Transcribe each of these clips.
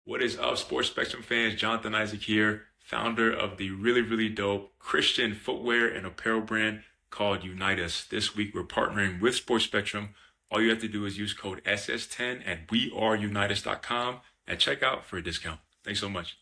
What is up, Sports Spectrum fans? Jonathan Isaac here, founder of the really dope Christian footwear and apparel brand called Unite Us. This week, we're partnering with Sports Spectrum. All you have to do is use code SS10 at weareunitus.com and check out for a discount. Thanks so much.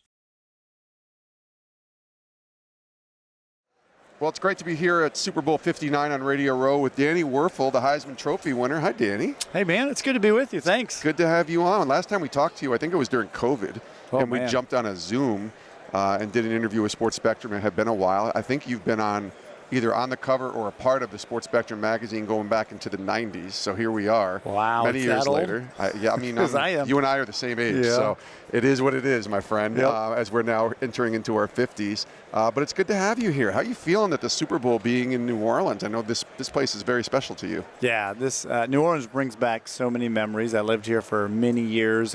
Well, it's great to be here at Super Bowl 59 on Radio Row with Danny Wuerffel, the Heisman Trophy winner. Hi, Danny. Hey, man. It's good to be with you. Thanks. Good to have you on. Last time we talked to you, I think it was during COVID, and we jumped on a Zoom and did an interview with Sports Spectrum. It had been a while. I think you've been on either on the cover or a part of the Sports Spectrum magazine going back into the 90s. So here we are. Wow. Many years later. You and I are the same age. Yeah. So it is what it is, my friend, as we're now entering into our 50s. But it's good to have you here. How are you feeling at the Super Bowl being in New Orleans? I know this place is very special to you. Yeah, this New Orleans brings back so many memories. I lived here for many years.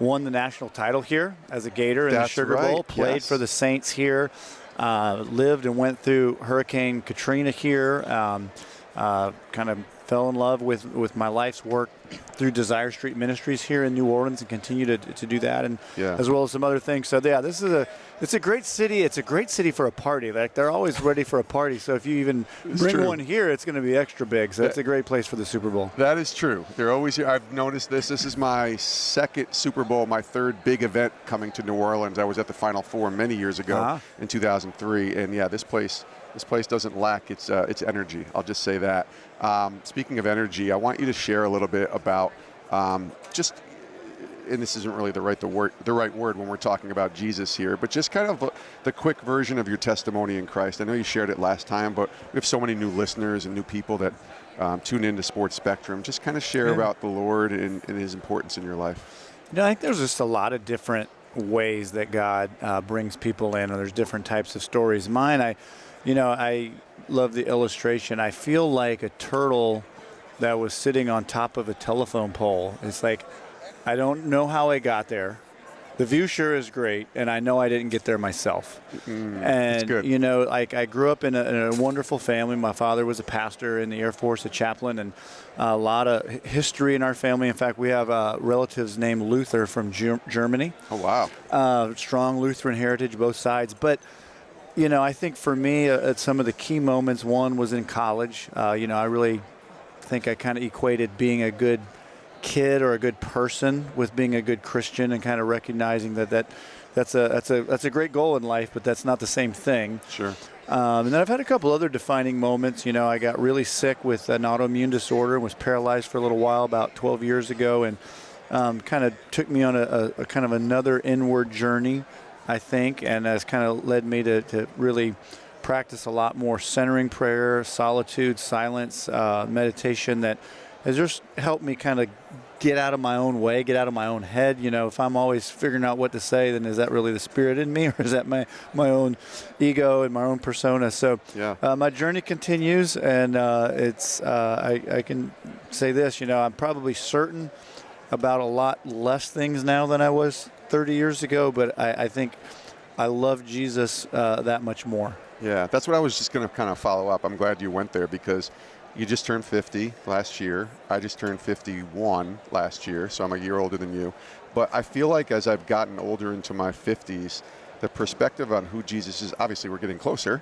Won the national title here as a Gator in the Sugar Bowl. Played for the Saints here. Lived and went through Hurricane Katrina here. Kind of fell in love with my life's work through Desire Street Ministries here in New Orleans and continue to do that, and as well as some other things. So yeah, it's a great city. It's a great city for a party. Like, they're always ready for a party. So if you even bring one here, it's going to be extra big. So it's a great place for the Super Bowl. That is true. They're always here. I've noticed this. This is my second Super Bowl, my third big event coming to New Orleans. I was at the Final Four many years ago in 2003, and yeah, this place doesn't lack its energy. I'll just say that. Speaking of energy, I want you to share a little bit about and this isn't really the right word when we're talking about Jesus here, but just kind of the quick version of your testimony in Christ. I know you shared it last time, but we have so many new listeners and new people that tune into Sports Spectrum. Just kind of share about the Lord and His importance in your life. I think there's just a lot of different ways that God brings people in, and there's different types of stories. Mine, I love the illustration. I feel like a turtle that was sitting on top of a telephone pole. It's like, I don't know how I got there. The view sure is great, and I know I didn't get there myself. That's good. I grew up in a wonderful family. My father was a pastor in the Air Force, a chaplain, and a lot of history in our family. In fact, we have relatives named Luther from Germany. Oh, wow. Strong Lutheran heritage, both sides. But I think for me, at some of the key moments, one was in college. I really think I kind of equated being a good kid or a good person with being a good Christian, and kind of recognizing that's a great goal in life, but that's not the same thing. Sure. And then I've had a couple other defining moments. I got really sick with an autoimmune disorder and was paralyzed for a little while about 12 years ago, and kind of took me on a kind of another inward journey, I think, and has kind of led me to really practice a lot more centering prayer, solitude, silence, meditation, that has just helped me kind of get out of my own way, get out of my own head. If I'm always figuring out what to say, then is that really the Spirit in me, or is that my own ego and my own persona? So my journey continues, and I can say this, I'm probably certain about a lot less things now than I was 30 years ago, but I think I love Jesus that much more. Yeah, that's what I was just going to kind of follow up. I'm glad you went there, because you just turned 50 last year. I just turned 51 last year, so I'm a year older than you. But I feel like as I've gotten older into my 50s, the perspective on who Jesus is, obviously we're getting closer.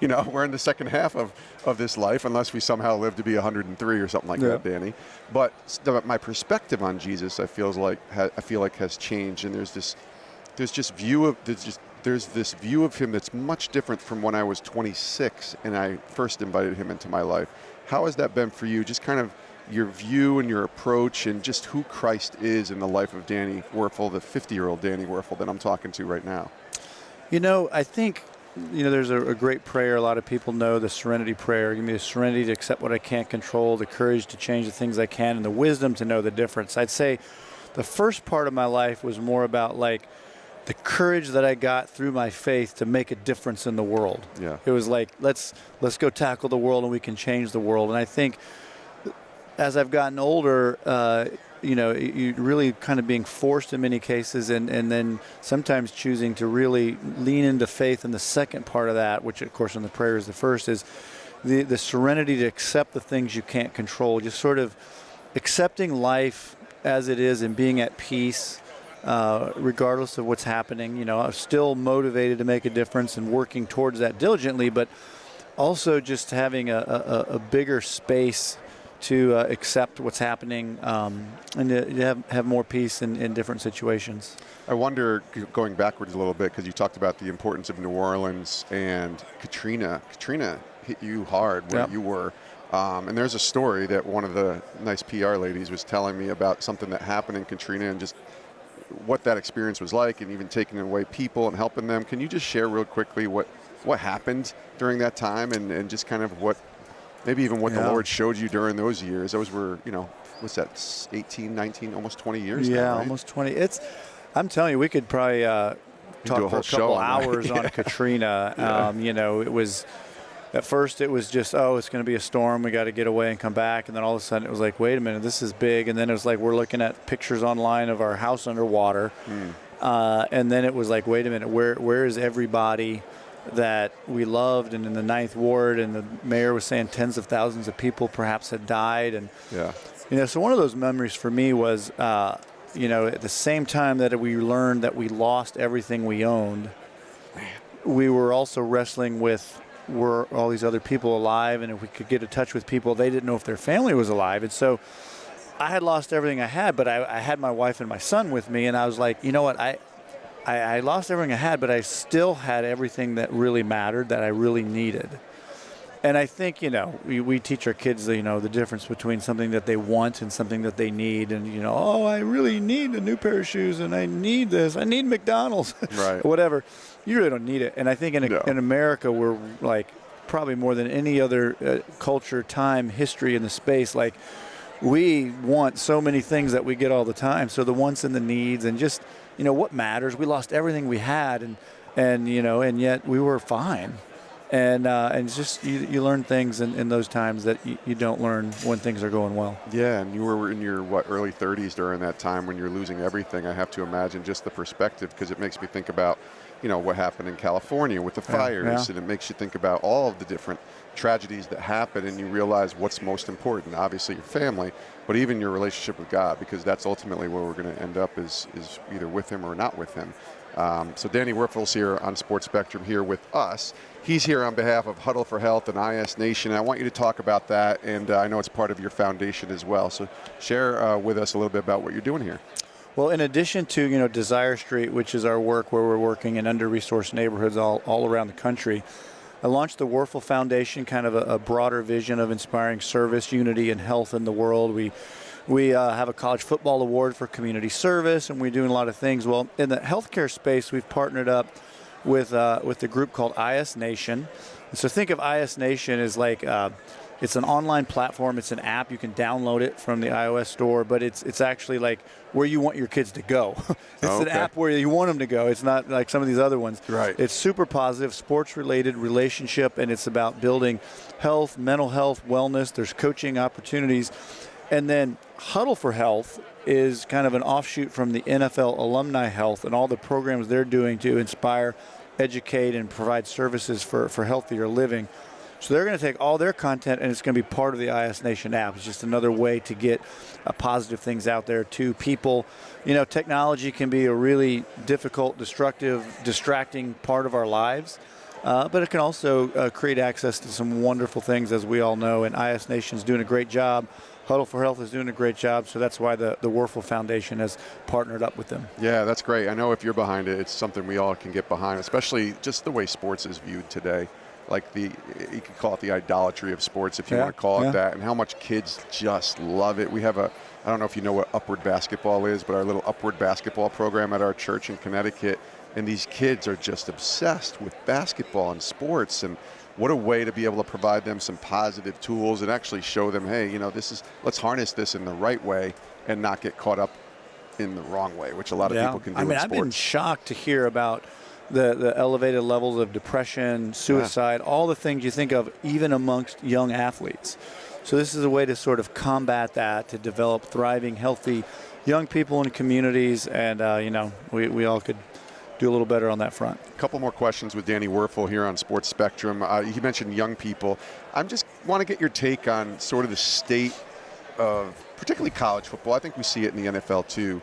We're in the second half of this life, unless we somehow live to be 103 or something like that, Danny. But my perspective on Jesus, I feel like has changed, and there's this view of him that's much different from when I was 26 and I first invited him into my life. How has that been for you? Just kind of your view and your approach, and just who Christ is in the life of Danny Wuerffel, the 50-year-old Danny Wuerffel that I'm talking to right now. I think, there's a great prayer a lot of people know, the serenity prayer. Give me the serenity to accept what I can't control, the courage to change the things I can, and the wisdom to know the difference. I'd say the first part of my life was more about like the courage that I got through my faith to make a difference in the world. Yeah. It was like, let's go tackle the world, and we can change the world. And I think as I've gotten older, you really kind of being forced in many cases, and then sometimes choosing to really lean into faith in the second part of that, which of course in the prayer is the first, is the serenity to accept the things you can't control, just sort of accepting life as it is and being at peace regardless of what's happening. You know, I'm still motivated to make a difference and working towards that diligently, but also just having a bigger space to accept what's happening and to have more peace in different situations. I wonder, going backwards a little bit, because you talked about the importance of New Orleans and Katrina. Katrina hit you hard where you were. And there's a story that one of the nice PR ladies was telling me about something that happened in Katrina and just what that experience was like, and even taking away people and helping them. Can you just share real quickly what happened during that time and just kind of what maybe even what the Lord showed you during those years? Those were, you know, what's that, 18, 19, almost 20 years now, right? Almost 20. I'm telling you, we could probably talk for a couple hours on Katrina. You know, it was, at first it was just, it's going to be a storm. We got to get away and come back. And then all of a sudden it was like, wait a minute, this is big. And then it was like, we're looking at pictures online of our house underwater. And then it was like, wait a minute, where is everybody that we loved? And in the 9th Ward, and the mayor was saying tens of thousands of people perhaps had died. And, you know, so one of those memories for me was, you know, at the same time that we learned that we lost everything we owned, we were also wrestling with, were all these other people alive? And if we could get in touch with people, they didn't know if their family was alive. And so I had lost everything I had, but I had my wife and my son with me. And I was like, you know what, I lost everything I had, but I still had everything that really mattered, that I really needed. And I think, you know, we teach our kids, you know, the difference between something that they want and something that they need. And, you know, I really need a new pair of shoes, and I need this. I need McDonald's, right? Whatever. You really don't need it. And I think in America, we're like probably more than any other culture, time, history in the space, like we want so many things that we get all the time. So the wants and the needs, and just, you know, what matters. We lost everything we had, and you know, and yet we were fine. And it's just you learn things in those times that you don't learn when things are going well. Yeah, and you were in your early 30s during that time when you're losing everything. I have to imagine just the perspective, because it makes me think about, you know, what happened in California with the fires, and it makes you think about all of the different tragedies that happen, and you realize what's most important. Obviously your family, but even your relationship with God, because that's ultimately where we're going to end up is either with Him or not with Him. So Danny Wuerffel's here on Sports Spectrum here with us. He's here on behalf of Huddle for Health and IS Nation. I want you to talk about that, and I know it's part of your foundation as well. So share with us a little bit about what you're doing here. Well, in addition to, you know, Desire Street, which is our work where we're working in under-resourced neighborhoods all around the country, I launched the Wuerffel Foundation, kind of a broader vision of inspiring service, unity, and health in the world. We have a college football award for community service, and we're doing a lot of things. Well, in the healthcare space, we've partnered up with a group called IS Nation. And so think of IS Nation as like it's an online platform. It's an app. You can download it from the iOS store, but it's actually like where you want your kids to go. It's an app where you want them to go. It's not like some of these other ones. Right. It's super positive, sports-related relationship, and it's about building health, mental health, wellness. There's coaching opportunities. And then Huddle for Health is kind of an offshoot from the NFL Alumni Health and all the programs they're doing to inspire, educate, and provide services for healthier living. So they're going to take all their content, and it's going to be part of the IS Nation app. It's just another way to get positive things out there to people. You know, technology can be a really difficult, destructive, distracting part of our lives. But it can also create access to some wonderful things, as we all know, and IS Nation is doing a great job. Huddle for Health is doing a great job, so that's why the Wuerffel Foundation has partnered up with them. Yeah, that's great. I know if you're behind it, it's something we all can get behind, especially just the way sports is viewed today. Like you could call it the idolatry of sports, if you want to call it that, and how much kids just love it. We have I don't know if you know what Upward Basketball is, but our little Upward Basketball program at our church in Connecticut, and these kids are just obsessed with basketball and sports, and what a way to be able to provide them some positive tools and actually show them, hey, you know, let's harness this in the right way and not get caught up in the wrong way, which a lot of people can do in sports. I've been shocked to hear about the elevated levels of depression, suicide, all the things you think of even amongst young athletes. So this is a way to sort of combat that, to develop thriving, healthy young people in communities, and, you know, we all could do a little better on that front. A couple more questions with Danny Wuerffel here on Sports Spectrum. You mentioned young people. I just want to get your take on sort of the state of particularly college football. I think we see it in the NFL too.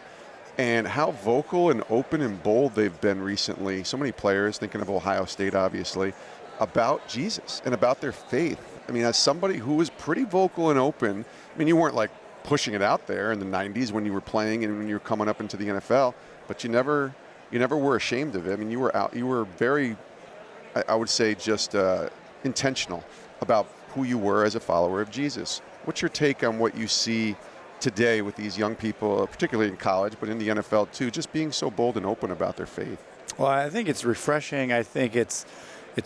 and how vocal and open and bold they've been recently. So many players, thinking of Ohio State, obviously, about Jesus and about their faith. I mean, as somebody who was pretty vocal and open, I mean, you weren't like pushing it out there in the 90s when you were playing and when you were coming up into the NFL, but you never were ashamed of it. I mean, you were very, I would say, just intentional about who you were as a follower of Jesus. What's your take on what you see today with these young people, particularly in college, but in the NFL too, just being so bold and open about their faith? Well, I think it's refreshing. I think it's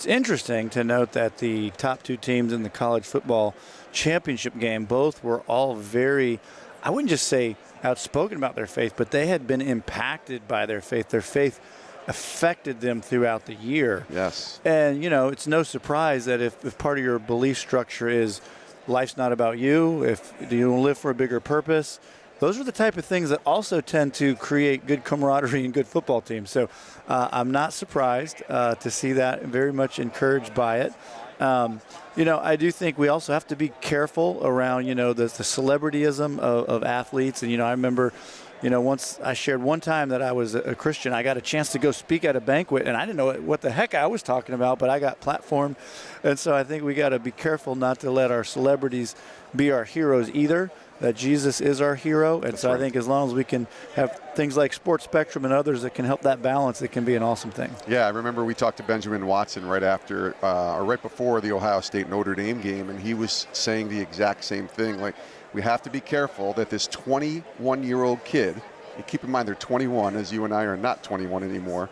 interesting to note that the top two teams in the college football championship game both were all very, I wouldn't just say outspoken about their faith, but they had been impacted by their faith. Their faith affected them throughout the year. Yes. And, it's no surprise that if part of your belief structure is life's not about you, if you don't live for a bigger purpose, those are the type of things that also tend to create good camaraderie and good football teams. So I'm not surprised to see that, very much encouraged by it. I do think we also have to be careful around, the celebrityism of athletes. And, I remember, once I shared one time that I was a Christian, I got a chance to go speak at a banquet, and I didn't know what the heck I was talking about, but I got platformed. And so I think we got to be careful not to let our celebrities be our heroes either, that Jesus is our hero. And so I think as long as we can have things like Sports Spectrum and others that can help that balance, it can be an awesome thing. Yeah, I remember we talked to Benjamin Watson right after or right before the Ohio State-Notre Dame game, and he was saying the exact same thing. Like, we have to be careful that this 21-year-old kid, and keep in mind they're 21, as you and I are not 21 anymore,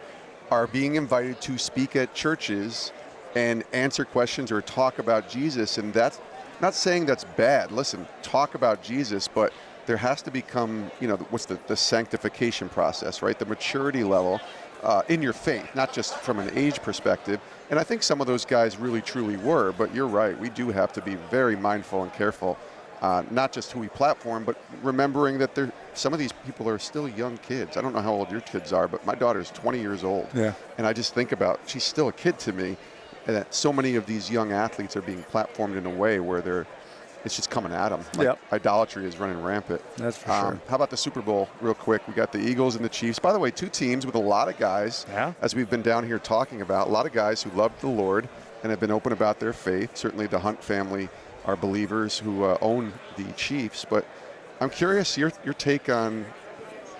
are being invited to speak at churches and answer questions or talk about Jesus. And that's not saying that's bad. Listen, talk about Jesus, but there has to become, what's the sanctification process, right? The maturity level in your faith, not just from an age perspective. And I think some of those guys really, truly were. But you're right. We do have to be very mindful and careful, not just who we platform, but remembering that some of these people are still young kids. I don't know how old your kids are, but my daughter's 20 years old. Yeah. And I just think about, she's still a kid to me. And that so many of these young athletes are being platformed in a way where it's just coming at them. Like, idolatry is running rampant. That's for sure. How about the Super Bowl, real quick? We got the Eagles and the Chiefs. By the way, two teams with a lot of guys, as we've been down here talking about, a lot of guys who love the Lord and have been open about their faith. Certainly the Hunt family are believers who own the Chiefs. But I'm curious your take on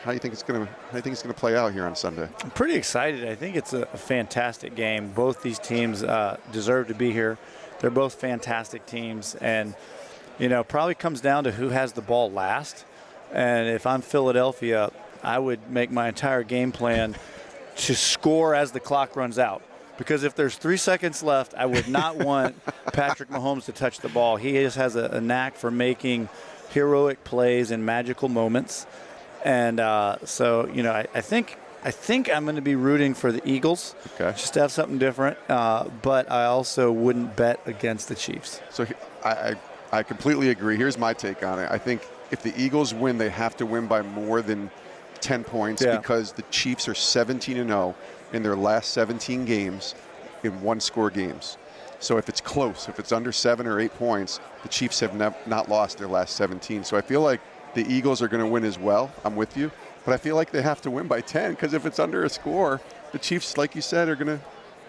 how you think it's going to play out here on Sunday. I'm pretty excited. I think it's a fantastic game. Both these teams deserve to be here. They're both fantastic teams, and probably comes down to who has the ball last. And if I'm Philadelphia, I would make my entire game plan to score as the clock runs out. Because if there's 3 seconds left, I would not want Patrick Mahomes to touch the ball. He just has a knack for making heroic plays in magical moments. And so, I think I'm going to be rooting for the Eagles, just to have something different. But I also wouldn't bet against the Chiefs. So I completely agree. Here's my take on it. I think if the Eagles win, they have to win by more than 10 points because the Chiefs are 17-0 in their last 17 games in one-score games. So if it's close, if it's under 7 or 8 points, the Chiefs have not lost their last 17. So I feel like the Eagles are going to win as well. I'm with you. But I feel like they have to win by 10 because if it's under a score, the Chiefs, like you said, are going to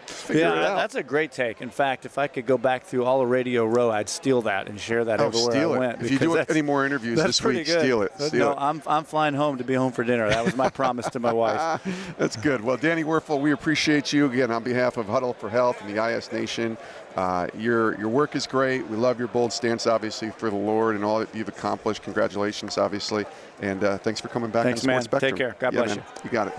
figure it out. That's a great take. In fact, if I could go back through all of Radio Row, I'd steal that and share that everywhere I went. If you do any more interviews this week, good. steal it. I'm flying home to be home for dinner. That was my promise to my wife. That's good. Well, Danny Wuerffel, we appreciate you again on behalf of Huddle for Health and the IS Nation. Your work is great. We love your bold stance, obviously, for the Lord and all that you've accomplished. Congratulations, obviously. And thanks for coming back on Sports Spectrum. Take care. God bless you. You got it.